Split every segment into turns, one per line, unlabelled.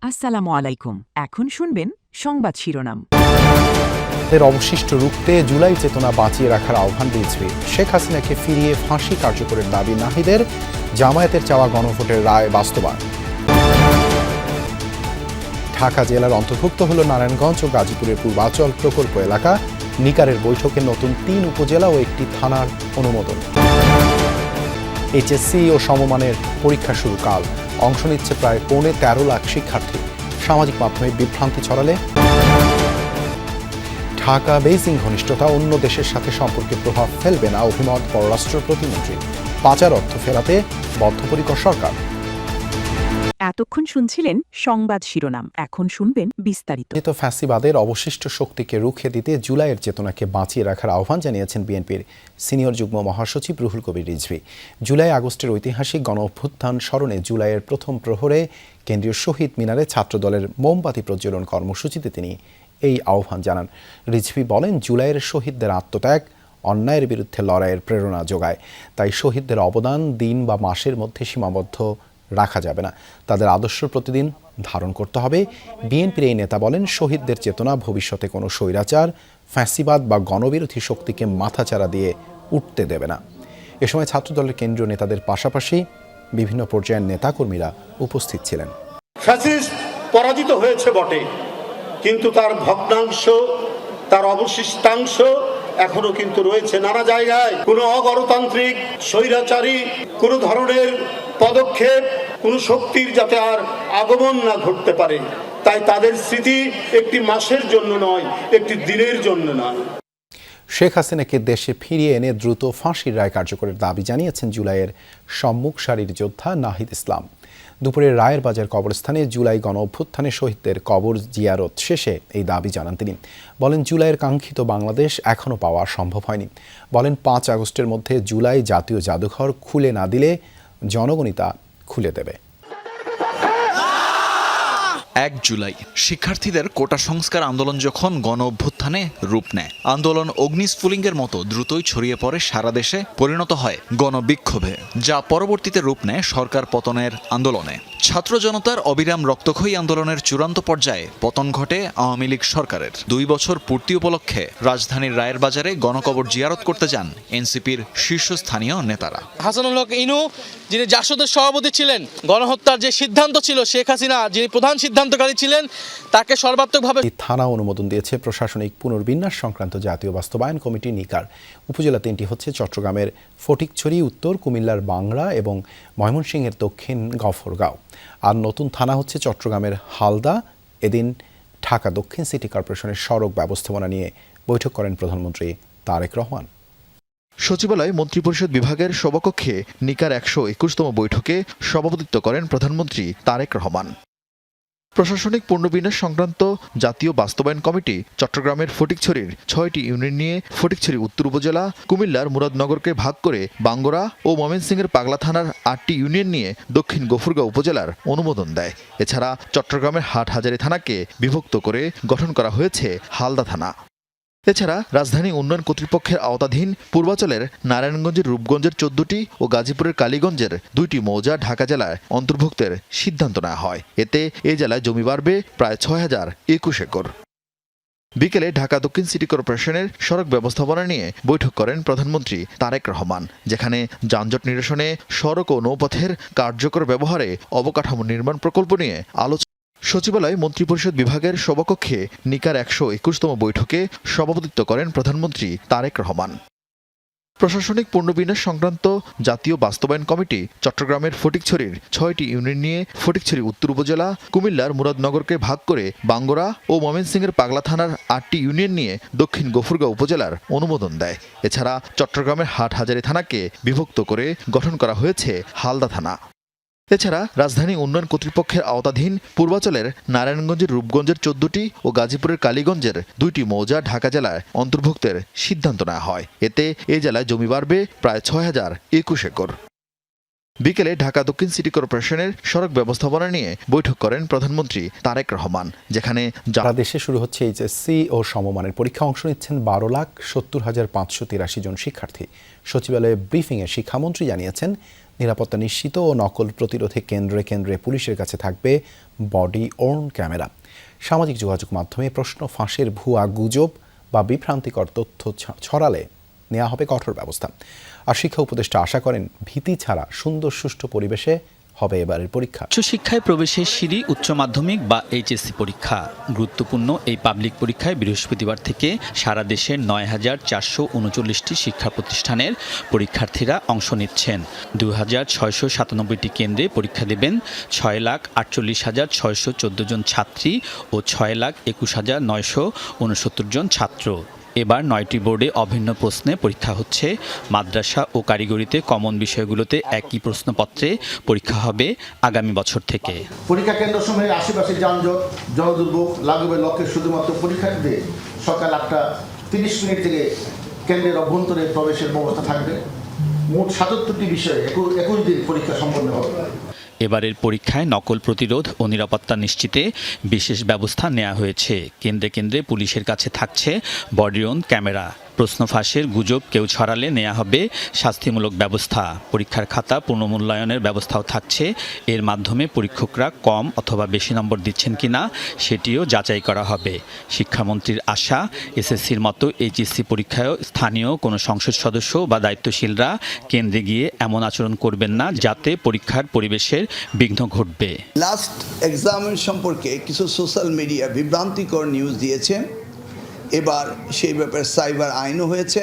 আসসালামু আলাইকুম। এখন শুনবেন সংবাদ শিরোনাম।
এর অবশিষ্ট রুখতে জুলাই চেতনা বাঁচিয়ে রাখার আহ্বান দিয়েছে। শেখ হাসিনাকে ফিরিয়ে ফাঁসি কার্যকরের দাবি নাহিদের, জামায়াতের চাওয়া গণভোটের রায় বাস্তবায়ন। ঢাকা জেলার অন্তর্ভুক্ত হল নারায়ণগঞ্জ ও গাজীপুরের পূর্বাঞ্চল প্রকল্প এলাকা। নিকারের বৈঠকে নতুন 3 উপজেলা ও 1টি থানার অনুমোদন। এইচএসসি ও সমমানের পরীক্ষা শুরু কাল। অংশ নিচ্ছে প্রায় 13.25 লাখ শিক্ষার্থী। সামাজিক মাধ্যমে বিভ্রান্তি ছড়ালে। ঢাকা বেইজিং ঘনিষ্ঠতা অন্য দেশের সাথে সম্পর্কে প্রভাব ফেলবে না, অভিমত পররাষ্ট্র প্রতিমন্ত্রী। পাচার অর্থ ফেরাতে বদ্ধপরিকর সরকার।
এতক্ষণ শুনছিলেন সংবাদ শিরোনাম, এখন শুনবেন বিস্তারিত।
ফ্যাসিবাদের অবশিষ্ট শক্তিকে রুখে দিতে জুলাইয়ের চেতনাকে বাঁচিয়ে রাখার আহ্বান জানিয়েছেন বিএনপির সিনিয়র যুগ্ম মহাসচিব রুহুল কবির রিজভী। জুলাই আগস্টের ঐতিহাসিক গণ অভ্যুত্থান স্মরণে জুলাইয়ের প্রথম প্রহরে কেন্দ্রীয় শহীদ মিনারে ছাত্রদলের মোমবাতি প্রজ্বলন কর্মসূচিতে তিনি এই আহ্বান জানান। রিজভী বলেন, জুলাইয়ের শহীদদের আত্মত্যাগ অন্যায়ের বিরুদ্ধে লড়াইয়ের প্রেরণা যোগায়। তাই শহীদদের অবদান দিন বা মাসের মধ্যে সীমাবদ্ধ রাখা যাবে না, তাদের আদর্শ প্রতিদিন ধারণ করতে হবে। বিএনপির এই নেতা বলেন, শহীদদের চেতনা ভবিষ্যতে কোনো স্বৈরাচার, ফ্যাসিবাদ বা গণবিরোধী শক্তিকে মাথাচাড়া দিয়ে উঠতে দেবে না। এ সময় ছাত্রদলের কেন্দ্রীয় নেতাদের পাশাপাশি বিভিন্ন পর্যায়ের নেতাকর্মীরা উপস্থিত ছিলেন।
ফ্যাসিস্ট পরাজিত হয়েছে বটে, কিন্তু তার ভগ্নাংশ, তার অবশিষ্টাংশ এখনো কিন্তু রয়েছে নানা জায়গায়। কোনো অগণতান্ত্রিক, স্বৈরাচারী কোনো ধরনের পদক্ষেপ, কোনো শক্তির যাতে আর আগমন না ঘটতে পারে। তাই তাদের স্মৃতি একটি মাসের জন্য নয়, একটি দিনের জন্য নয়।
শেখ হাসিনাকে দেশে ফিরিয়ে এনে দ্রুত ফাঁসির রায় কার্যকরের দাবি জানিয়েছেন জুলাইয়ের সম্মুখ সারির যোদ্ধা নাহিদ ইসলাম। দুপুরে রায়ের বাজার কবরস্থানে জুলাই গণ অভ্যুত্থানে শহীদদের কবর জিয়ারত শেষে এই দাবি জানান তিনি। বলেন, জুলাইয়ের কাঙ্ক্ষিত বাংলাদেশ এখনও পাওয়া সম্ভব হয়নি। বলেন, 5 আগস্টের মধ্যে জুলাই জাতীয় জাদুঘর খুলে না দিলে জনগণই তা খুলে দেবে।
1 জুলাই শিক্ষার্থীদের কোটা সংস্কার আন্দোলন যখন গণ অভ্যুত্থানে রূপ নেয়, আন্দোলন অগ্নিস্ফুলিঙ্গের মতো দ্রুতই ছড়িয়ে পড়ে সারা দেশে, পরিণত হয় গণবিক্ষোভে, যা পরবর্তীতে রূপ নেয় সরকার পতনের আন্দোলনে। ছাত্র জনতার অবিরাম রক্তক্ষয়ী আন্দোলনের চূড়ান্ত পর্যায়ে পতন ঘটে আওয়ামী লীগ সরকারের। 2 বছর পূর্তি উপলক্ষে রাজধানীর রায়ের বাজারে গণকবর জিয়ারত করতে যান এনসিপির শীর্ষস্থানীয় নেতারা।
হাসানুল হক ইনু, যিনি জাসদের সভাপতি ছিলেন, গণহত্যার যে সিদ্ধান্ত ছিল, শেখ হাসিনা যিনি প্রধান সিদ্ধান্তকারী ছিলেন, তাকে সর্বাত্মকভাবে
থানা অনুমোদন দিয়েছে প্রশাসনিক পুনর্বিন্যাস সংক্রান্ত জাতীয় বাস্তবায়ন কমিটি নিকার। উপজেলা 3টি হচ্ছে চট্টগ্রামের ফটিকছড়ি উত্তর, কুমিল্লার বাংলা এবং ময়মনসিংহের দক্ষিণ গফরগাঁও। আর নতুন থানা হচ্ছে চট্টগ্রামের হালদা। এদিন ঢাকা দক্ষিণ সিটি কর্পোরেশনের সড়ক ব্যবস্থাপনা নিয়ে বৈঠক করেন প্রধানমন্ত্রী তারেক রহমান।
সচিবালয় মন্ত্রিপরিষদ বিভাগের সভাকক্ষে নিকার 121তম বৈঠকে সভাপতিত্ব করেন প্রধানমন্ত্রী তারেক রহমান। প্রশাসনিক পুনর্বিন্যাস সংক্রান্ত জাতীয় বাস্তবায়ন কমিটি চট্টগ্রামের ফটিকছড়ির 6টি ইউনিয়ন নিয়ে ফটিকছড়ি উত্তর উপজেলা, কুমিল্লার মুরাদনগরকে ভাগ করে বাঙ্গরা ও ময়মনসিংহের পাগলা থানার 8টি ইউনিয়ন নিয়ে দক্ষিণ গফুরগাঁও উপজেলার অনুমোদন দেয়। এছাড়া চট্টগ্রামের হাটহাজারী থানাকে বিভক্ত করে গঠন করা হয়েছে হালদা থানা। এছাড়া রাজধানী উন্নয়ন কর্তৃপক্ষের আওতাধীন পূর্বাঞ্চলের নারায়ণগঞ্জের রূপগঞ্জের 14টি ও গাজীপুরের কালীগঞ্জের 2টি মৌজা ঢাকা জেলায় অন্তর্ভুক্তের সিদ্ধান্ত নেওয়া হয়। এতে এই জেলায় জমি বাড়বে প্রায় 6021 একর। বিকেলে ঢাকা দক্ষিণ সিটি কর্পোরেশনের সড়ক ব্যবস্থাপনা নিয়ে বৈঠক করেন প্রধানমন্ত্রী তারেক রহমান, যেখানে যানজট নিরসনে সড়ক ও নৌপথের কার্যকর ব্যবহারে অবকাঠামো নির্মাণ প্রকল্প নিয়ে আলোচনা। সচিবালয় মন্ত্রিপরিষদ বিভাগের সভাকক্ষে নিকার 121তম বৈঠকে সভাপতিত্ব করেন প্রধানমন্ত্রী তারেক রহমান। প্রশাসনিক পুনর্বিন্যাস সংক্রান্ত জাতীয় বাস্তবায়ন কমিটি চট্টগ্রামের ফটিকছড়ির 6টি ইউনিয়ন নিয়ে ফটিকছড়ি উত্তর উপজেলা, কুমিল্লার মুরাদনগরকে ভাগ করে বাঙ্গরা ও ময়মনসিংহের পাগলা থানার 8টি ইউনিয়ন নিয়ে দক্ষিণ গফুরগাঁও উপজেলার অনুমোদন দেয়। এছাড়া চট্টগ্রামের হাটহাজারী থানাকে বিভক্ত করে গঠন করা হয়েছে হালদা থানা। এছাড়া রাজধানী উন্নয়ন কর্তৃপক্ষের আওতাধীন পূর্বাঞ্চলের নারায়ণগঞ্জের রূপগঞ্জের 14টি ও গাজীপুরের কালীগঞ্জের 2টি মৌজা ঢাকা জেলায় অন্তর্ভুক্তের সিদ্ধান্ত নেওয়া হয়। এতে এই জেলায় জমি বাড়বে প্রায় 6021 একর। বিকেলে ঢাকা দক্ষিণ সিটি কর্পোরেশনের সড়ক ব্যবস্থাপনা নিয়ে বৈঠক করেন প্রধানমন্ত্রী তারেক রহমান, যেখানে
সারা দেশে শুরু হচ্ছে এইচএসসি ও সমমানের পরীক্ষা। অংশ নিচ্ছেন 12,70,583 জন শিক্ষার্থী। সচিবালয়ে ব্রিফিংয়ে শিক্ষামন্ত্রী জানিয়েছেন, নিরাপত্তা নিশ্চিত ও নকল প্রতিরোধে কেন্দ্রে কেন্দ্রে পুলিশের কাছে থাকবে বডি ওর্ন ক্যামেরা। সামাজিক যোগাযোগ মাধ্যমে প্রশ্ন ফাঁসের ভুয়া গুজব বা বিভ্রান্তিকর তথ্য ছড়ালে নেওয়া হবে কঠোর ব্যবস্থা। আর শিক্ষা উপদেষ্টা আশা করেন, ভীতি ছাড়া সুন্দর সুষ্ঠু পরিবেশে হবে এবারের পরীক্ষা।
উচ্চশিক্ষায় প্রবেশের সিঁড়ি উচ্চ মাধ্যমিক বা এইচএসসি পরীক্ষা। গুরুত্বপূর্ণ এই পাবলিক পরীক্ষায় বৃহস্পতিবার থেকে সারা দেশের 9,439টি শিক্ষা প্রতিষ্ঠানের পরীক্ষার্থীরা অংশ নিচ্ছেন। 2,697টি কেন্দ্রে পরীক্ষা দেবেন 6,48,614 জন ছাত্রী ও 6,21,969 জন ছাত্র। এবার 9টি বোর্ডে অভিন্ন প্রশ্নে পরীক্ষা হচ্ছে। মাদ্রাসা ও কারিগরিতে কমন বিষয়গুলোতে একই প্রশ্নপত্রে পরীক্ষা হবে আগামী বছর থেকে।
পরীক্ষা কেন্দ্রসমূহের আশেপাশে যানজট, জনদুর্ভোগ লাঘবের লক্ষ্যে শুধুমাত্র পরীক্ষার্থীদের সকাল 8:30 থেকে কেন্দ্রের অভ্যন্তরে প্রবেশের ব্যবস্থা থাকবে। মোট 77টি বিষয়ে 21 দিন পরীক্ষা সম্পন্ন হবে।
এবারের পরীক্ষায় নকল প্রতিরোধ ও নিরাপত্তা নিশ্চিতে বিশেষ ব্যবস্থা নেওয়া হয়েছে। কেন্দ্রে কেন্দ্রে পুলিশের কাছে থাকছে বডি ওর্ন ক্যামেরা। প্রশ্ন ফাঁসের গুজব কেউ ছড়ালে নেওয়া হবে শাস্তিমূলক ব্যবস্থা। পরীক্ষার খাতা পুনর্মূল্যায়নের ব্যবস্থাও থাকছে। এর মাধ্যমে পরীক্ষকরা কম অথবা বেশি নম্বর দিচ্ছেন কিনা সেটিও যাচাই করা হবে। শিক্ষামন্ত্রীর আশা, এসএসসির মতো এইচএসসি পরীক্ষায়ও স্থানীয় কোনো সংসদ সদস্য বা দায়িত্বশীলরা কেন্দ্রে গিয়ে এমন আচরণ করবেন না যাতে পরীক্ষার পরিবেশের বিঘ্ন ঘটবে।
লাস্ট এক্সামের সম্পর্কে কিছু সোশ্যাল মিডিয়া বিভ্রান্তিকর নিউজ দিয়েছে। এবার সেই ব্যাপারে সাইবার আইনও হয়েছে।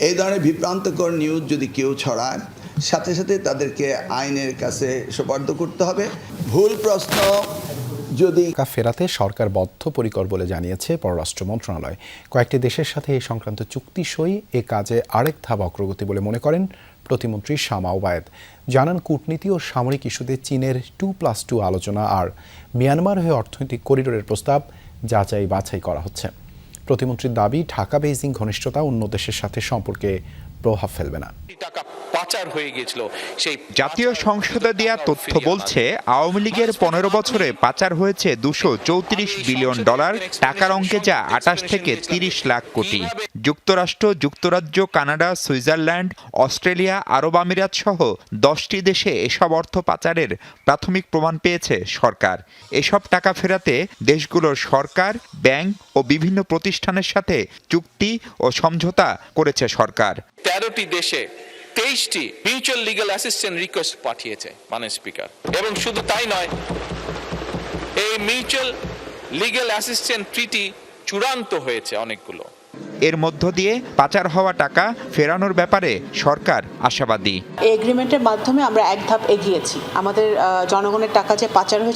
এই ধরনের বিভ্রান্তকর নিউজ যদি কেউ ছড়ায়, সাথে সাথে তাদেরকে আইনের কাছে সোপর্দ করতে হবে। ভুল প্রশ্ন যদি
ফেরাতে সরকার বদ্ধপরিকর বলে জানিয়েছে পররাষ্ট্র মন্ত্রণালয়। কয়েকটি দেশের সাথে এই সংক্রান্ত চুক্তি সই এ কাজে আরেক ধাপ অগ্রগতি বলে মনে করেন প্রতিমন্ত্রী শামা ওবায়েদ। জানান, কূটনীতি ও সামরিক ইস্যুতে চীনের 2+2 আলোচনা আর মিয়ানমার হয়ে অর্থনৈতিক করিডোরের প্রস্তাব যাচাই বাছাই করা হচ্ছে। প্রতিমন্ত্রীর দাবি, ঢাকা বেইজিং ঘনিষ্ঠতা অন্য দেশের সাথে সম্পর্কে প্রভাব ফেলবে না।
জাতীয় সংসদে দেয়া তথ্য বলছে, আওয়ামী লীগের 15 বছরে পাচার হয়েছে $234 বিলিয়ন, টাকার অঙ্কে যা 28 থেকে 30 লাখ কোটি। যুক্তরাষ্ট্র, যুক্তরাজ্য, কানাডা, সুইজারল্যান্ড, অস্ট্রেলিয়া, আরব আমিরাত সহ 10টি দেশে এসব অর্থ পাচারের প্রাথমিক প্রমাণ পেয়েছে সরকার। এসব টাকা ফেরাতে দেশগুলোর সরকার, ব্যাংক ও বিভিন্ন প্রতিষ্ঠানের সাথে চুক্তি ও সমঝোতা করেছে সরকার।
13টি দেশে 23টি মিউচুয়াল লিগ্যাল অ্যাসিস্ট্যান্স রিকোয়েস্ট পাঠিয়েছে মাননীয় স্পিকার। এবং শুধু তাই নয়, এই মিউচুয়াল লিগ্যাল অ্যাসিস্ট্যান্স ট্রিটি চূড়ান্ত হয়েছে অনেকগুলো।
এর মধ্য দিয়ে পাচার হওয়া টাকা ফেরানোর ব্যাপারে সরকার আশাবাদী।
এই এগ্রিমেন্টের মাধ্যমে আমরা এক ধাপ এগিয়েছি। আমাদের জনগণের টাকা যে পাচার হয়েছে